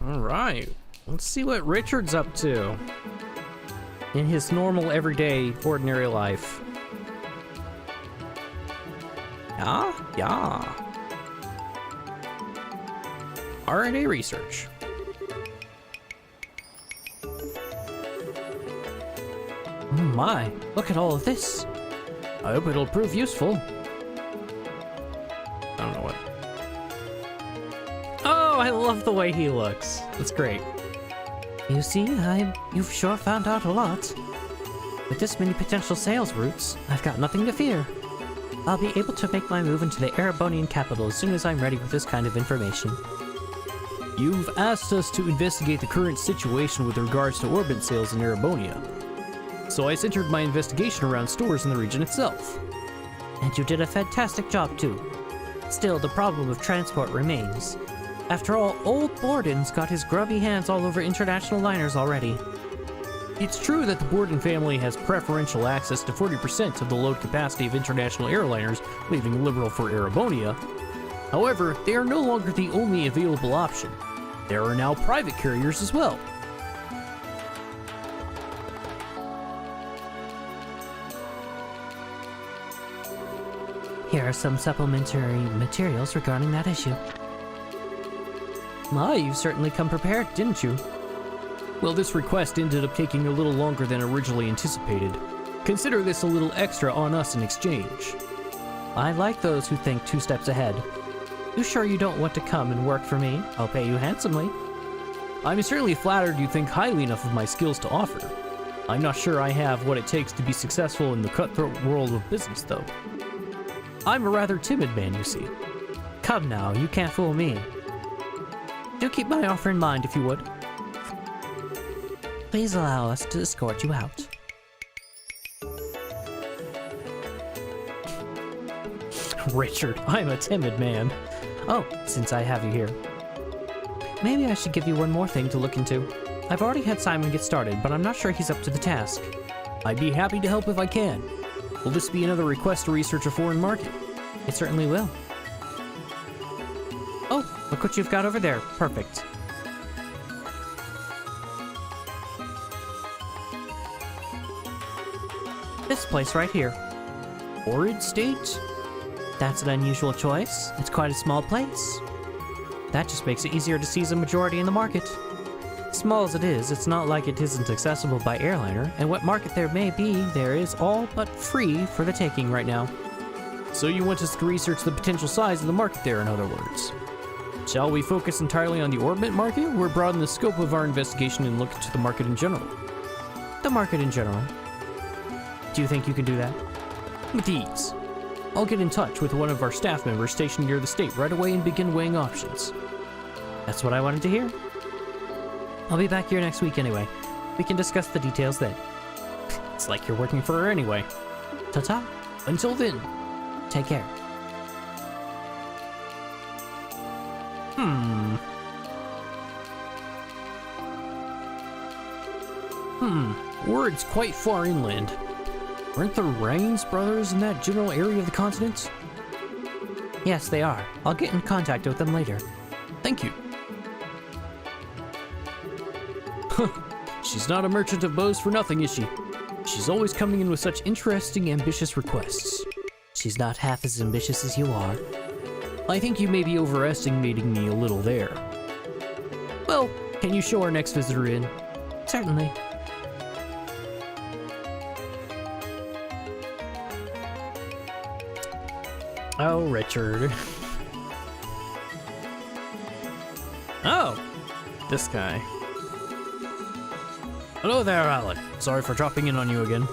Alright, let's see what Richard's up to in his normal, everyday, ordinary life. Yeah. R&A research. My, look at all of this. I hope it'll prove useful. I don't know what. Oh, I love the way he looks. That's great. You see, you've sure found out a lot. With this many potential sales routes, I've got nothing to fear. I'll be able to make my move into the Erebonian capital as soon as I'm ready with this kind of information. You've asked us to investigate the current situation with regards to orbit sales in Erebonia. So I centered my investigation around stores in the region itself. And you did a fantastic job too. Still, the problem of transport remains. After all, old Borden's got his grubby hands all over international liners already. It's true that the Borden family has preferential access to 40% of the load capacity of international airliners leaving Liberal for Erebonia. However, they are no longer the only available option. There are now private carriers as well. Here are some supplementary materials regarding that issue. Ah, you certainly come prepared, didn't you? Well, this request ended up taking a little longer than originally anticipated. Consider this a little extra on us in exchange. I like those who think 2 steps ahead. You sure you don't want to come and work for me? I'll pay you handsomely. I'm certainly flattered you think highly enough of my skills to offer. I'm not sure I have what it takes to be successful in the cutthroat world of business, though. I'm a rather timid man, you see. Come now, you can't fool me. Do keep my offer in mind, if you would. Please allow us to escort you out. Richard, I'm a timid man. Oh, since I have you here. Maybe I should give you one more thing to look into. I've already had Simon get started, but I'm not sure he's up to the task. I'd be happy to help if I can. Will this be another request to research a foreign market? It certainly will. Oh, look what you've got over there. Perfect. This place right here. Horrid State? That's an unusual choice. It's quite a small place. That just makes it easier to seize a majority in the market. Small as it is, it's not like it isn't accessible by airliner, and what market there may be, there is all but free for the taking right now. So you want us to research the potential size of the market there, in other words. Shall we focus entirely on the orbit market, or broaden the scope of our investigation and look into the market in general? The market in general. Do you think you can do that? With ease. I'll get in touch with one of our staff members stationed near the state right away and begin weighing options. That's what I wanted to hear. I'll be back here next week anyway. We can discuss the details then. It's like you're working for her anyway. Ta-ta. Until then, take care. Word's quite far inland. Aren't the Rains brothers in that general area of the continent? Yes, they are. I'll get in contact with them later. Thank you. She's not a merchant of bows for nothing, is she? She's always coming in with such interesting, ambitious requests. She's not half as ambitious as you are. I think you may be overestimating me a little there. Well, can you show our next visitor in? Certainly. Oh, Richard. Oh, this guy. Hello there, Alec. Sorry for dropping in on you again.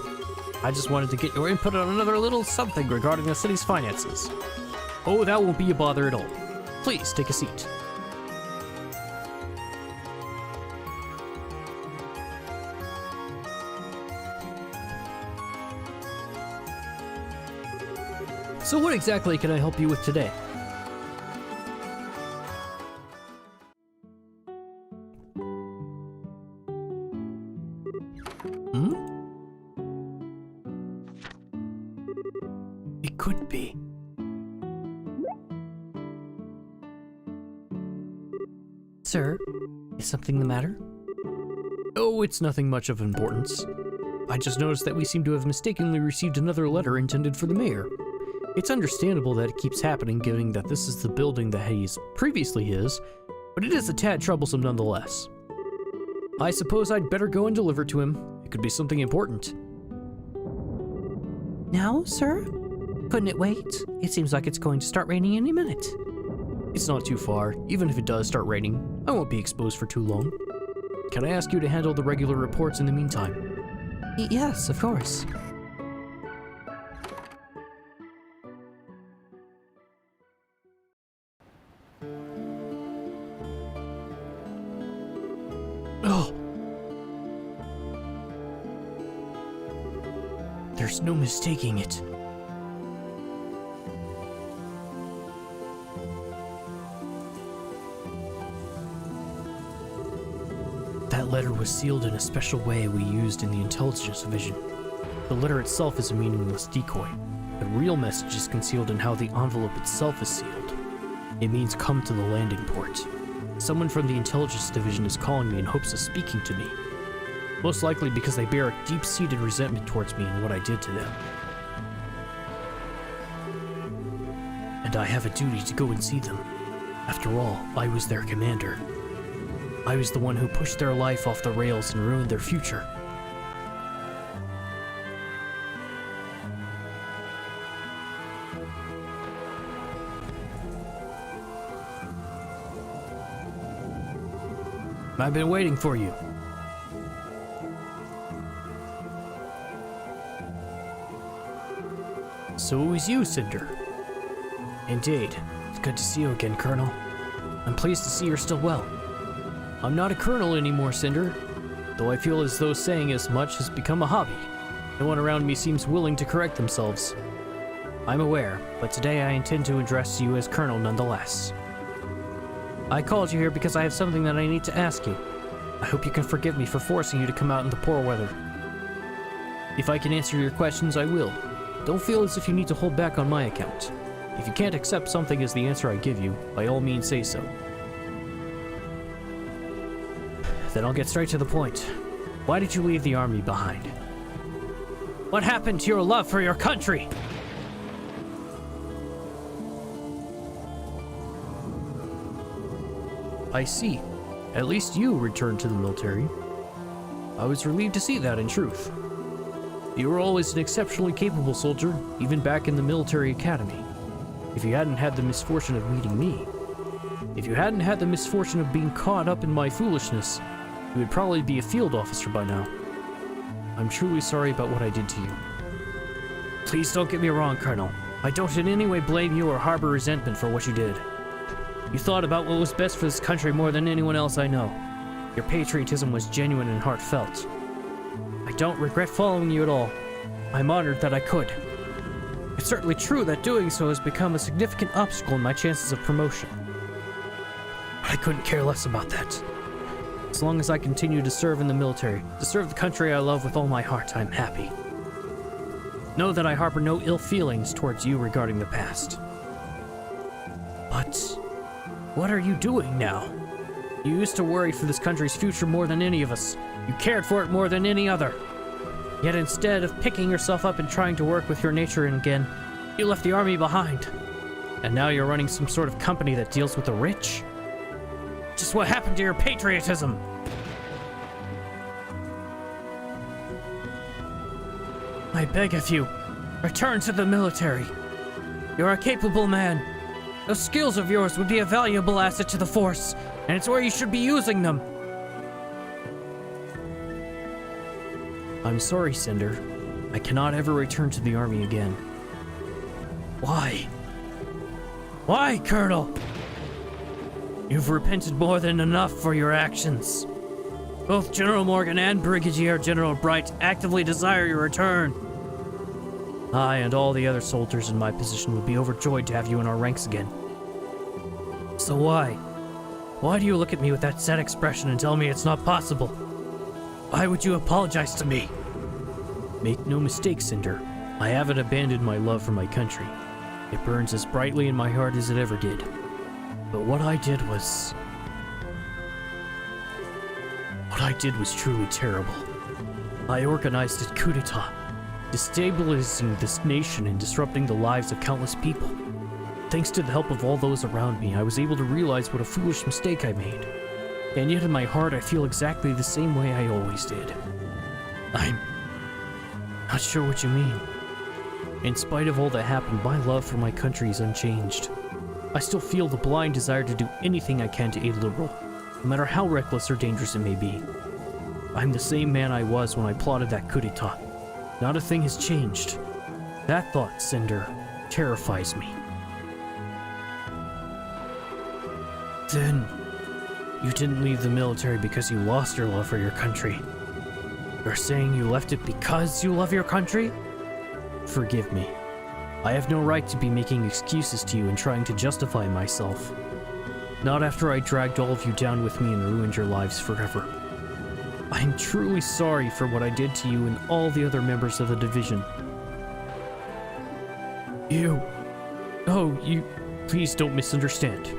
I just wanted to get your input on another little something regarding the city's finances. Oh, that won't be a bother at all. Please, take a seat. So what exactly can I help you with today? It could be. Sir, Is something the matter? Oh, it's nothing much of importance. I just noticed that we seem to have mistakenly received another letter intended for the mayor. It's understandable that it keeps happening, given that this is the building that he's previously his, but it is a tad troublesome nonetheless. I suppose I'd better go and deliver to him. It could be something important. Now, sir? Couldn't it wait? It seems like it's going to start raining any minute. It's not too far. Even if it does start raining, I won't be exposed for too long. Can I ask you to handle the regular reports in the meantime? Yes, of course. Oh! There's no mistaking it. That letter was sealed in a special way we used in the intelligence division. The letter itself is a meaningless decoy. The real message is concealed in how the envelope itself is sealed. It means come to the landing port. Someone from the intelligence division is calling me in hopes of speaking to me. Most likely because they bear a deep-seated resentment towards me and what I did to them. And I have a duty to go and see them. After all, I was their commander. I was the one who pushed their life off the rails and ruined their future. I've been waiting for you. So it was you, Cinder. Indeed. It's good to see you again, Colonel. I'm pleased to see you're still well. I'm not a colonel anymore, Cinder, though I feel as though saying as much has become a hobby. No one around me seems willing to correct themselves. I'm aware, but today I intend to address you as Colonel nonetheless. I called you here because I have something that I need to ask you. I hope you can forgive me for forcing you to come out in the poor weather. If I can answer your questions, I will. Don't feel as if you need to hold back on my account. If you can't accept something as the answer I give you, by all means say so. Then I'll get straight to the point. Why did you leave the army behind? What happened to your love for your country? I see. At least you returned to the military. I was relieved to see that, in truth. You were always an exceptionally capable soldier, even back in the military academy. If you hadn't had the misfortune of meeting me, if you hadn't had the misfortune of being caught up in my foolishness, you would probably be a field officer by now. I'm truly sorry about what I did to you. Please don't get me wrong, Colonel. I don't in any way blame you or harbor resentment for what you did. You thought about what was best for this country more than anyone else I know. Your patriotism was genuine and heartfelt. I don't regret following you at all. I'm honored that I could. It's certainly true that doing so has become a significant obstacle in my chances of promotion. But I couldn't care less about that. As long as I continue to serve in the military, to serve the country I love with all my heart, I'm happy. Know that I harbor no ill feelings towards you regarding the past. But what are you doing now? You used to worry for this country's future more than any of us. You cared for it more than any other. Yet instead of picking yourself up and trying to work with your nature again, you left the army behind. And now you're running some sort of company that deals with the rich? Just what happened to your patriotism? I beg of you, return to the military. You're a capable man. Those skills of yours would be a valuable asset to the force, and it's where you should be using them. I'm sorry, Cinder. I cannot ever return to the army again. Why? Why, Colonel? You've repented more than enough for your actions. Both General Morgan and Brigadier General Bright actively desire your return. I and all the other soldiers in my position would be overjoyed to have you in our ranks again. So why? Why do you look at me with that sad expression and tell me it's not possible? Why would you apologize to me? Make no mistake, Cinder. I haven't abandoned my love for my country. It burns as brightly in my heart as it ever did. But what I did was... I did was truly terrible. I organized a coup d'etat, destabilizing this nation and disrupting the lives of countless people. Thanks to the help of all those around me, I was able to realize what a foolish mistake I made. And yet in my heart, I feel exactly the same way I always did. I'm not sure what you mean. In spite of all that happened, my love for my country is unchanged. I still feel the blind desire to do anything I can to aid Liberal, no matter how reckless or dangerous it may be. I'm the same man I was when I plotted that coup d'etat. Not a thing has changed. That thought, Cinder, terrifies me. Then, you didn't leave the military because you lost your love for your country. You're saying you left it because you love your country? Forgive me. I have no right to be making excuses to you and trying to justify myself. Not after I dragged all of you down with me and ruined your lives forever. I am truly sorry for what I did to you and all the other members of the division. You... Please don't misunderstand.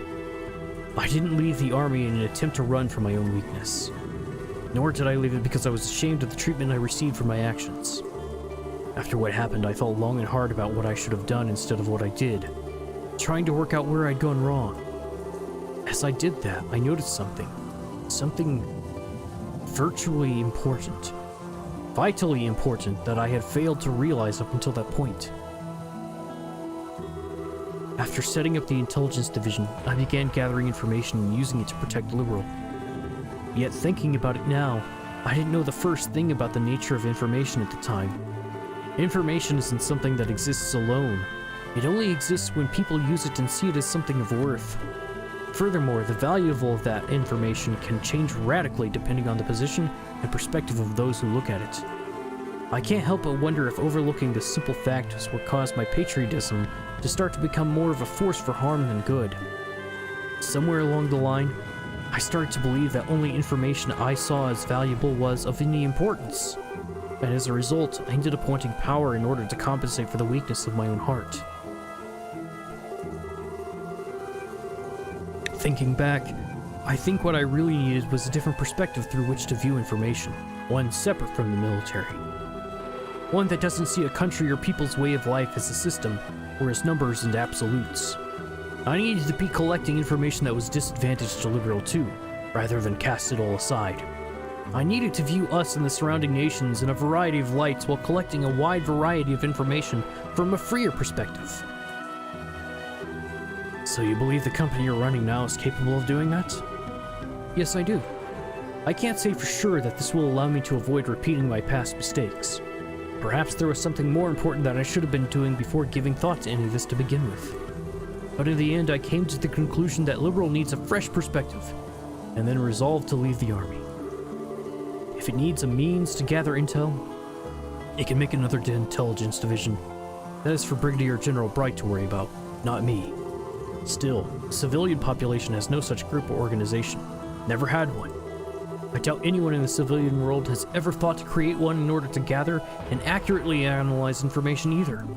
I didn't leave the army in an attempt to run from my own weakness. Nor did I leave it because I was ashamed of the treatment I received for my actions. After what happened, I thought long and hard about what I should have done instead of what I did, trying to work out where I'd gone wrong. As I did that, I noticed something virtually important, vitally important that I had failed to realize up until that point. After setting up the intelligence division, I began gathering information and using it to protect Liberal. Yet thinking about it now, I didn't know the first thing about the nature of information at the time. Information isn't something that exists alone. It only exists when people use it and see it as something of worth. Furthermore, the value of all of that information can change radically depending on the position and perspective of those who look at it. I can't help but wonder if overlooking this simple fact was what caused my patriotism to start to become more of a force for harm than good. Somewhere along the line, I started to believe that only information I saw as valuable was of any importance. And as a result, I ended up wanting power in order to compensate for the weakness of my own heart. Thinking back, I think what I really needed was a different perspective through which to view information, one separate from the military. One that doesn't see a country or people's way of life as a system, or as numbers and absolutes. I needed to be collecting information that was disadvantaged to Liberal too, rather than cast it all aside. I needed to view us and the surrounding nations in a variety of lights while collecting a wide variety of information from a freer perspective. So you believe the company you're running now is capable of doing that? Yes, I do. I can't say for sure that this will allow me to avoid repeating my past mistakes. Perhaps there was something more important that I should have been doing before giving thought to any of this to begin with. But in the end, I came to the conclusion that Liberal needs a fresh perspective, and then resolved to leave the army. If it needs a means to gather intel, it can make another intelligence division. That is for Brigadier General Bright to worry about, not me. Still, the civilian population has no such group or organization. Never had one. I doubt anyone in the civilian world has ever thought to create one in order to gather and accurately analyze information either.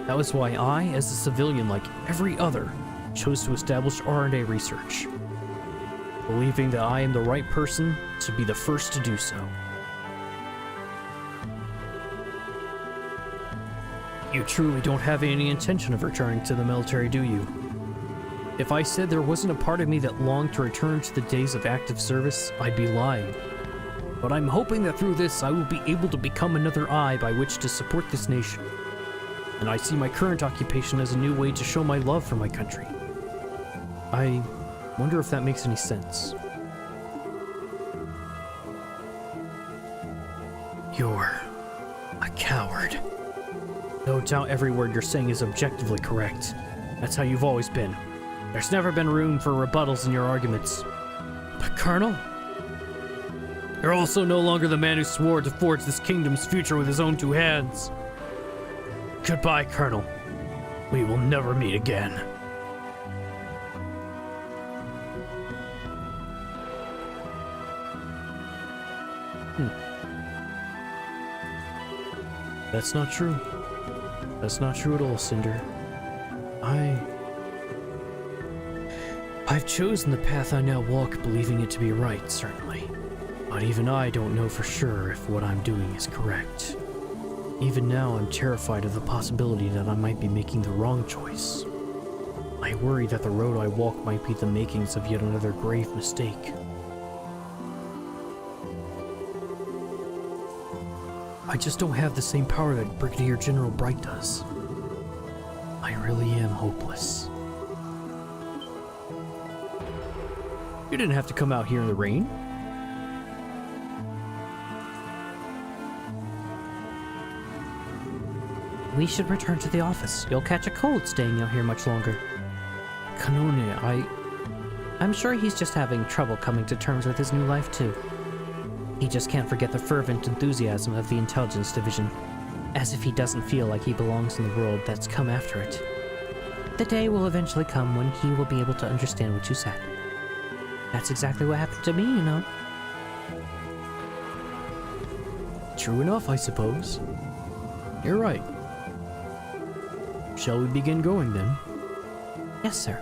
That was why I, as a civilian like every other, chose to establish R&A research, believing that I am the right person to be the first to do so. You truly don't have any intention of returning to the military, do you? If I said there wasn't a part of me that longed to return to the days of active service, I'd be lying. But I'm hoping that through this I will be able to become another eye by which to support this nation. And I see my current occupation as a new way to show my love for my country. I wonder if that makes any sense. You're a coward. No doubt every word you're saying is objectively correct. That's how you've always been. There's never been room for rebuttals in your arguments. But Colonel? You're also no longer the man who swore to forge this kingdom's future with his own two hands. Goodbye, Colonel. We will never meet again. That's not true. That's not true at all, Cinder. I've chosen the path I now walk, believing it to be right, certainly. But even I don't know for sure if what I'm doing is correct. Even now, I'm terrified of the possibility that I might be making the wrong choice. I worry that the road I walk might be the makings of yet another grave mistake. I just don't have the same power that Brigadier General Bright does. I really am hopeless. You didn't have to come out here in the rain. We should return to the office. You'll catch a cold staying out here much longer. Kanone, I'm sure he's just having trouble coming to terms with his new life, too. He just can't forget the fervent enthusiasm of the Intelligence Division, as if he doesn't feel like he belongs in the world that's come after it. The day will eventually come when he will be able to understand what you said. That's exactly what happened to me, you know. True enough, I suppose. You're right. Shall we begin going then? Yes, sir.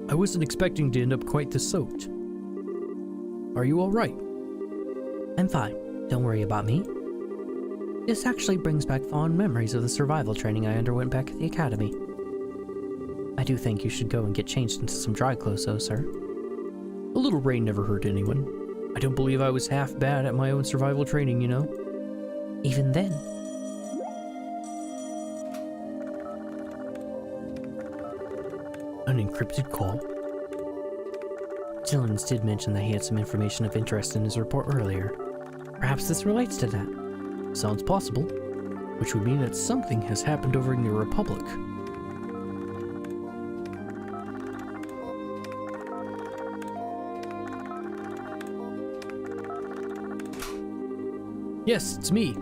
I wasn't expecting to end up quite this soaked. Are you all right? I'm fine. Don't worry about me. This actually brings back fond memories of the survival training I underwent back at the academy. I do think you should go and get changed into some dry clothes, though, sir. A little rain never hurt anyone. I don't believe I was half bad at my own survival training, you know? Even then. An encrypted call? Dillons did mention that he had some information of interest in his report earlier. Perhaps this relates to that. Sounds possible. Which would mean that something has happened over in the Republic. Yes, it's me.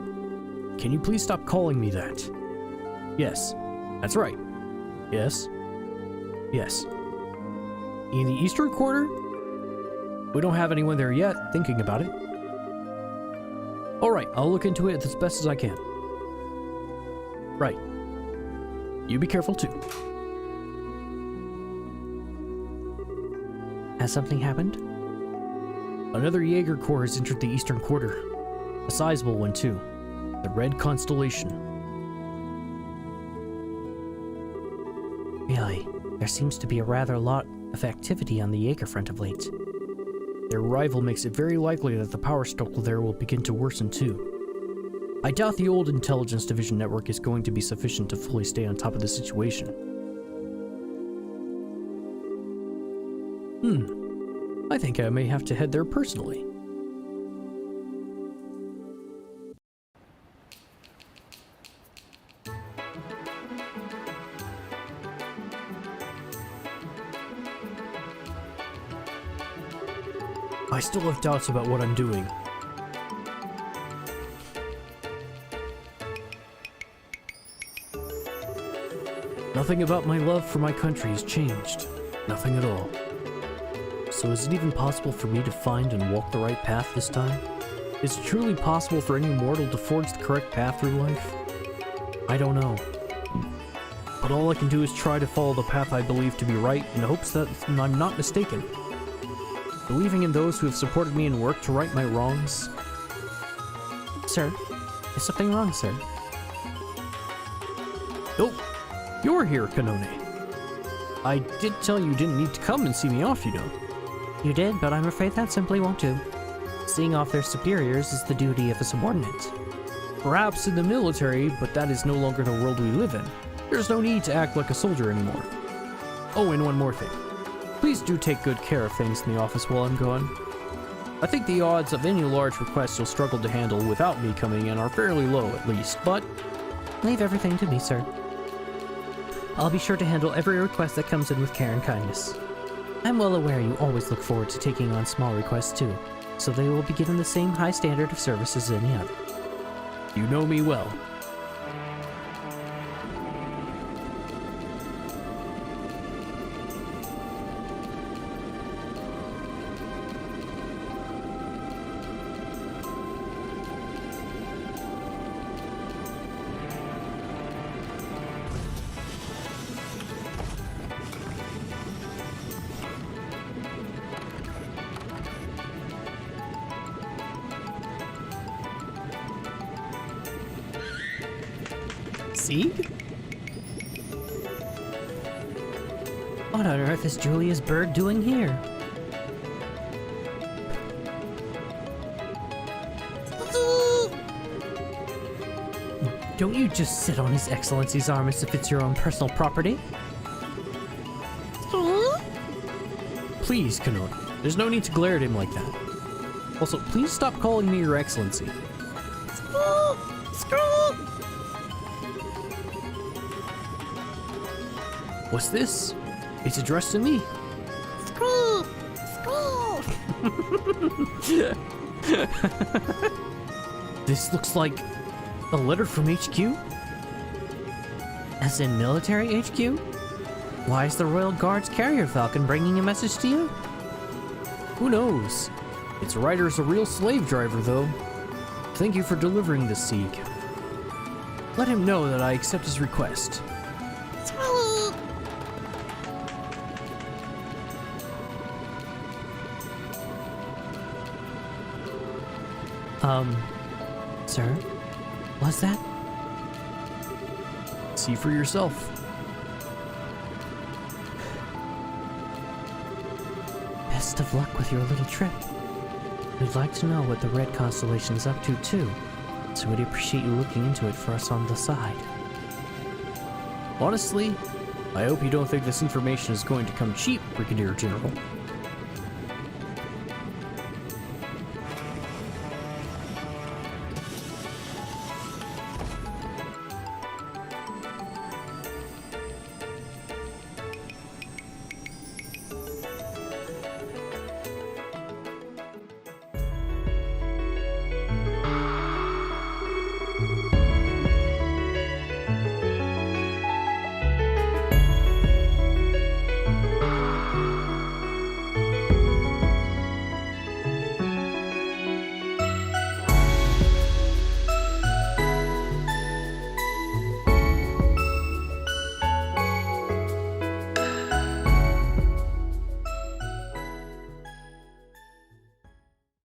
Can you please stop calling me that? Yes, that's right. Yes. Yes. In the Eastern Quarter? We don't have anyone there yet, thinking about it. Alright, I'll look into it as best as I can. Right. You be careful too. Has something happened? Another Jaeger Corps has entered the Eastern Quarter. A sizable one too. The Red Constellation. Really? There seems to be a rather lot of activity on the Jaeger front of late. Their arrival makes it very likely that the power struggle there will begin to worsen too. I doubt the old Intelligence Division network is going to be sufficient to fully stay on top of the situation. I think I may have to head there personally. I still have doubts about what I'm doing. Nothing about my love for my country has changed. Nothing at all. So is it even possible for me to find and walk the right path this time? Is it truly possible for any mortal to forge the correct path through life? I don't know. But all I can do is try to follow the path I believe to be right in hopes that I'm not mistaken. Believing in those who have supported me and worked to right my wrongs. Sir, is something wrong, sir? Oh, you're here, Kanone. I did tell you didn't need to come and see me off, you know. You did, but I'm afraid that simply won't do. Seeing off their superiors is the duty of a subordinate. Perhaps in the military, but that is no longer the world we live in. There's no need to act like a soldier anymore. Oh, and one more thing. Please do take good care of things in the office while I'm gone. I think the odds of any large requests you'll struggle to handle without me coming in are fairly low at least, but... Leave everything to me, sir. I'll be sure to handle every request that comes in with care and kindness. I'm well aware you always look forward to taking on small requests too, so they will be given the same high standard of service as any other. You know me well. Sieg? What on earth is Julia's bird doing here? Don't you just sit on His Excellency's arm as if it's your own personal property? Please, Kanone. There's no need to glare at him like that. Also, please stop calling me Your Excellency. What's this? It's addressed to me. This looks like a letter from HQ? As in military HQ? Why is the Royal Guard's carrier falcon bringing a message to you? Who knows? Its rider is a real slave driver, though. Thank you for delivering this Sieg. Let him know that I accept his request. Sir? What's that? See for yourself. Best of luck with your little trip. We'd like to know what the Red Constellation is up to, too. So we'd appreciate you looking into it for us on the side. Honestly, I hope you don't think this information is going to come cheap, Brigadier General.